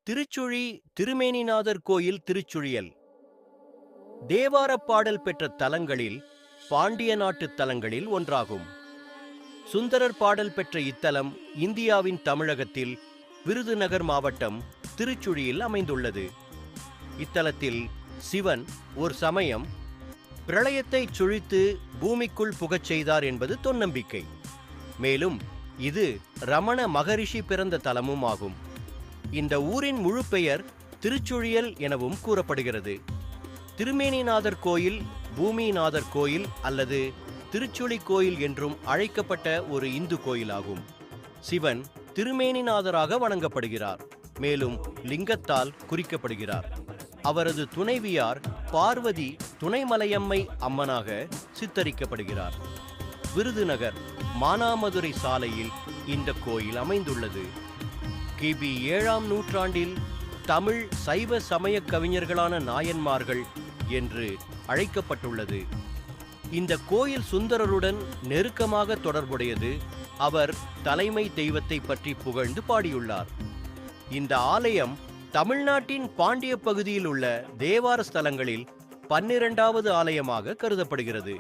திருச்சுழி திருமேனிநாதர் கோயில் திருச்சுழியல் தேவாரப் பாடல் பெற்ற தலங்களில் பாண்டிய நாட்டு தலங்களில் ஒன்றாகும். சுந்தரர் பாடல் பெற்ற இத்தலம் இந்தியாவின் தமிழகத்தில் விருதுநகர் மாவட்டம் திருச்சுழியில் அமைந்துள்ளது. இத்தலத்தில் சிவன் ஒரு சமயம் பிரளயத்தை சுழித்து பூமிக்குள் புகச் செய்தார் என்பது தொன்னம்பிக்கை. மேலும் இது ரமண மகரிஷி பிறந்த தலமும் ஆகும். இந்த ஊரின் முழு பெயர் திருச்சுழியல் எனவும் கூறப்படுகிறது. திருமேனிநாதர் கோயில், பூமிநாதர் கோயில் அல்லது திருச்சுழி கோயில் என்றும் அழைக்கப்பட்ட ஒரு இந்து கோயிலாகும். சிவன் திருமேனிநாதராக வணங்கப்படுகிறார், மேலும் லிங்கத்தால் குறிக்கப்படுகிறார். அவரது துணைவியார் பார்வதி துணைமலையம்மை அம்மனாக சித்தரிக்கப்படுகிறார். விருதுநகர் மானாமதுரை சாலையில் இந்த கோயில் அமைந்துள்ளது. கிபி 7ஆம் நூற்றாண்டில் தமிழ் சைவ சமய கவிஞர்களான நாயன்மார்கள் என்று அழைக்கப்பட்டுள்ளது. இந்த கோயில் சுந்தரருடன் நெருக்கமாக தொடர்புடையது. அவர் தலைமை தெய்வத்தை பற்றி புகழ்ந்து பாடியுள்ளார். இந்த ஆலயம் தமிழ்நாட்டின் பாண்டிய பகுதியில் உள்ள தேவார ஸ்தலங்களில் 12வது ஆலயமாக கருதப்படுகிறது.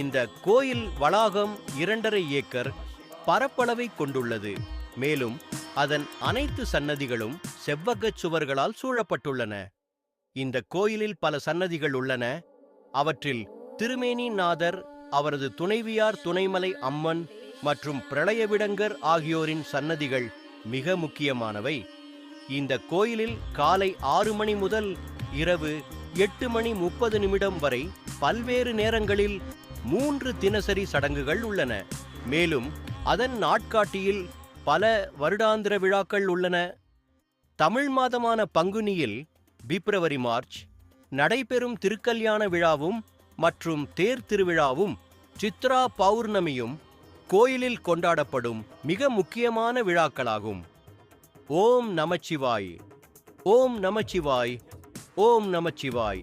இந்த கோயில் வளாகம் 2½ ஏக்கர் பரப்பளவை கொண்டுள்ளது. மேலும் அதன் அனைத்து சன்னதிகளும் செவ்வகச் சுவர்களால் சூழப்பட்டுள்ளன. இந்த கோயிலில் பல சன்னதிகள் உள்ளன. அவற்றில் திருமேனிநாதர், அவரது துணைவியார் துணைமலை அம்மன் மற்றும் பிரளயவிடங்கர் ஆகியோரின் சன்னதிகள் மிக முக்கியமானவை. இந்த கோயிலில் காலை 6 மணி முதல் இரவு 8:30 வரை பல்வேறு நேரங்களில் 3 தினசரி சடங்குகள் உள்ளன. மேலும் அதன் நாட்காட்டியில் பல வருடாந்திர விழாக்கள் உள்ளன. தமிழ் மாதமான பங்குனியில் பிப்ரவரி மார்ச் நடைபெறும் திருக்கல்யாண விழாவும் மற்றும் தேர் திருவிழாவும் சித்ரா பௌர்ணமியும் கோயிலில் கொண்டாடப்படும் மிக முக்கியமான விழாக்களாகும். ஓம் நமச்சிவாய், ஓம் நமச்சிவாய், ஓம் நமச்சிவாய்.